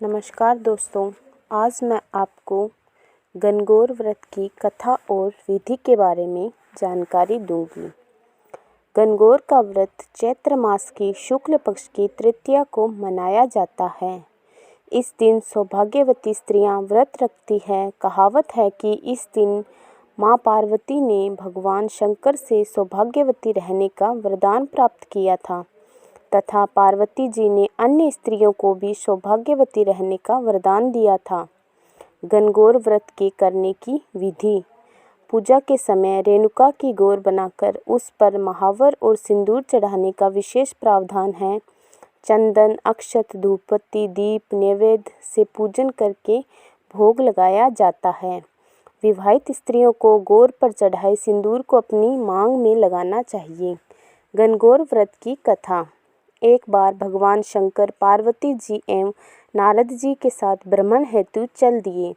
नमस्कार दोस्तों, आज मैं आपको गणगौर व्रत की कथा और विधि के बारे में जानकारी दूंगी। गणगौर का व्रत चैत्र मास की शुक्ल पक्ष की तृतीया को मनाया जाता है। इस दिन सौभाग्यवती स्त्रियां व्रत रखती हैं। कहावत है कि इस दिन मां पार्वती ने भगवान शंकर से सौभाग्यवती रहने का वरदान प्राप्त किया था तथा पार्वती जी ने अन्य स्त्रियों को भी सौभाग्यवती रहने का वरदान दिया था। गणगौर व्रत के करने की विधि। पूजा के समय रेणुका की गौर बनाकर उस पर महावर और सिंदूर चढ़ाने का विशेष प्रावधान है। चंदन, अक्षत, धूपबत्ती, दीप, नैवेद्य से पूजन करके भोग लगाया जाता है। विवाहित स्त्रियों को गौर पर चढ़ाए सिंदूर को अपनी मांग में लगाना चाहिए। गणगौर व्रत की कथा। एक बार भगवान शंकर पार्वती जी एवं नारद जी के साथ भ्रमण हेतु चल दिए।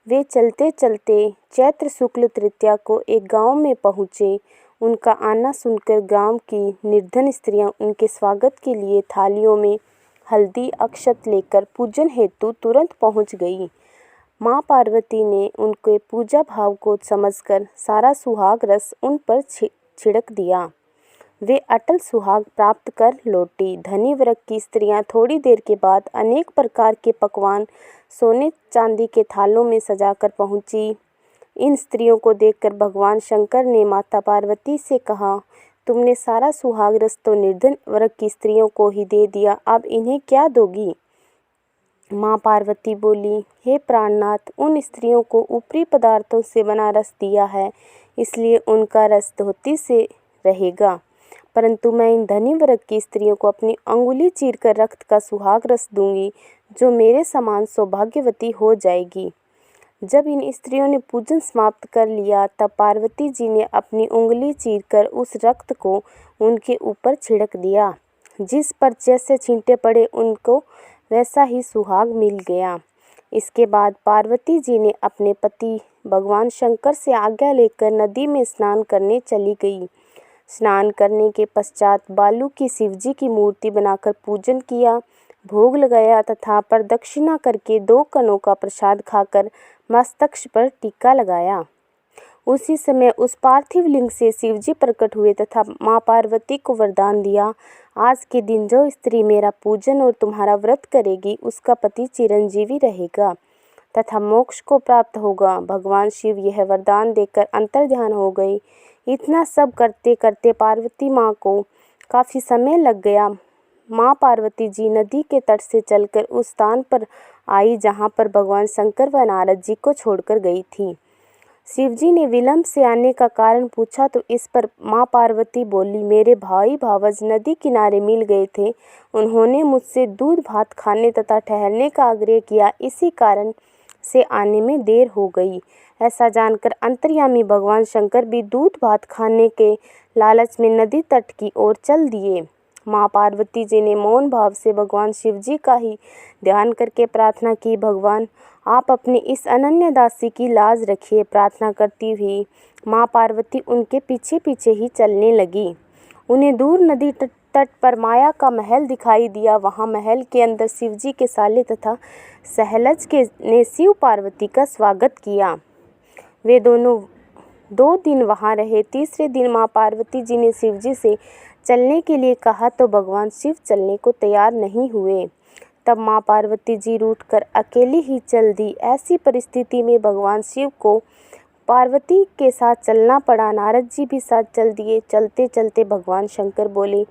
वे चलते चलते चैत्र शुक्ल तृतीया को एक गांव में पहुँचे। उनका आना सुनकर गांव की निर्धन स्त्रियां उनके स्वागत के लिए थालियों में हल्दी, अक्षत लेकर पूजन हेतु तुरंत पहुंच गई। मां पार्वती ने उनके पूजा भाव को समझकर सारा सुहाग रस उन पर छिड़क दिया। वे अटल सुहाग प्राप्त कर लौटी। धनी वर्ग की स्त्रियां थोड़ी देर के बाद अनेक प्रकार के पकवान सोने चांदी के थालों में सजाकर पहुंची। इन स्त्रियों को देखकर भगवान शंकर ने माता पार्वती से कहा, तुमने सारा सुहाग रस तो निर्धन वर्ग की स्त्रियों को ही दे दिया, अब इन्हें क्या दोगी? माँ पार्वती बोली, हे प्राणनाथ, उन स्त्रियों को ऊपरी पदार्थों से बना रस दिया है, इसलिए उनका रस धोती से रहेगा, परंतु मैं इन धनी वर्ग की स्त्रियों को अपनी अंगुली चीरकर रक्त का सुहाग रस दूंगी, जो मेरे समान सौभाग्यवती हो जाएगी। जब इन स्त्रियों ने पूजन समाप्त कर लिया, तब पार्वती जी ने अपनी उंगली चीरकर उस रक्त को उनके ऊपर छिड़क दिया। जिस पर जैसे छींटे पड़े उनको वैसा ही सुहाग मिल गया। इसके बाद पार्वती जी ने अपने पति भगवान शंकर से आज्ञा लेकर नदी में स्नान करने चली गई। स्नान करने के पश्चात बालू की शिवजी की मूर्ति बनाकर पूजन किया, भोग लगाया तथा प्रदक्षिणा करके 2 कणों का प्रसाद खाकर मस्तक पर टीका लगाया। उसी समय उस पार्थिव लिंग से शिवजी प्रकट हुए तथा मां पार्वती को वरदान दिया, आज के दिन जो स्त्री मेरा पूजन और तुम्हारा व्रत करेगी, उसका पति चिरंजीवी रहेगा तथा मोक्ष को प्राप्त होगा। भगवान शिव यह वरदान देकर अंतर्ध्यान हो गए। इतना सब करते करते पार्वती माँ को काफ़ी समय लग गया। माँ पार्वती जी नदी के तट से चलकर उस स्थान पर आई जहाँ पर भगवान शंकर व नारद जी को छोड़कर गई थी। शिवजी ने विलंब से आने का कारण पूछा तो इस पर माँ पार्वती बोली, मेरे भाई भावज नदी किनारे मिल गए थे। उन्होंने मुझसे दूध भात खाने तथा ठहरने का आग्रह किया, इसी कारण से आने में देर हो गई। ऐसा जानकर अंतर्यामी भगवान शंकर भी दूध भात खाने के लालच में नदी तट की ओर चल दिए। माँ पार्वती जी ने मौन भाव से भगवान शिवजी का ही ध्यान करके प्रार्थना की, भगवान आप अपनी इस अनन्य दासी की लाज रखिए। प्रार्थना करती हुई माँ पार्वती उनके पीछे पीछे ही चलने लगी। उन्हें दूर नदी तट पर माया का महल दिखाई दिया। वहाँ महल के अंदर शिवजी के साले तथा सहलज के ने शिव पार्वती का स्वागत किया। वे दोनों 2 दिन वहाँ रहे। तीसरे दिन माँ पार्वती जी ने शिवजी से चलने के लिए कहा तो भगवान शिव चलने को तैयार नहीं हुए। तब माँ पार्वती जी रूठकर अकेली ही चल दी। ऐसी परिस्थिति में भगवान शिव को पार्वती के साथ चलना पड़ा। नारद जी भी साथ चल दिए। चलते चलते भगवान शंकर बोले,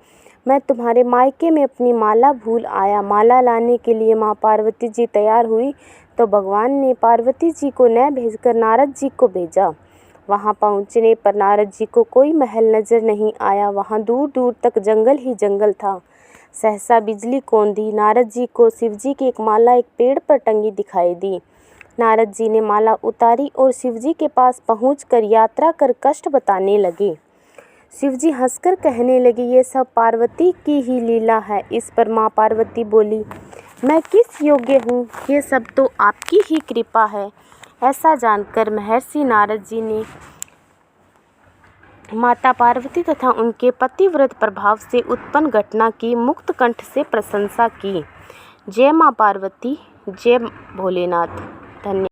मैं तुम्हारे मायके में अपनी माला भूल आया। माला लाने के लिए माँ पार्वती जी तैयार हुई तो भगवान ने पार्वती जी को न भेजकर नारद जी को भेजा। वहाँ पहुँचने पर नारद जी को कोई महल नजर नहीं आया। वहाँ दूर दूर तक जंगल ही जंगल था। सहसा बिजली कौंधी। नारद जी को शिवजी की एक माला एक पेड़ पर टंगी दिखाई दी। नारद जी ने माला उतारी और शिवजी के पास पहुंचकर यात्रा कर कष्ट बताने लगे। शिवजी हंसकर कहने लगे, ये सब पार्वती की ही लीला है। इस पर माँ पार्वती बोली, मैं किस योग्य हूँ, ये सब तो आपकी ही कृपा है। ऐसा जानकर महर्षि नारद जी ने माता पार्वती तथा उनके पतिव्रत प्रभाव से उत्पन्न घटना की मुक्त कंठ से प्रशंसा की। जय माँ पार्वती, जय भोलेनाथ। धन्यवाद।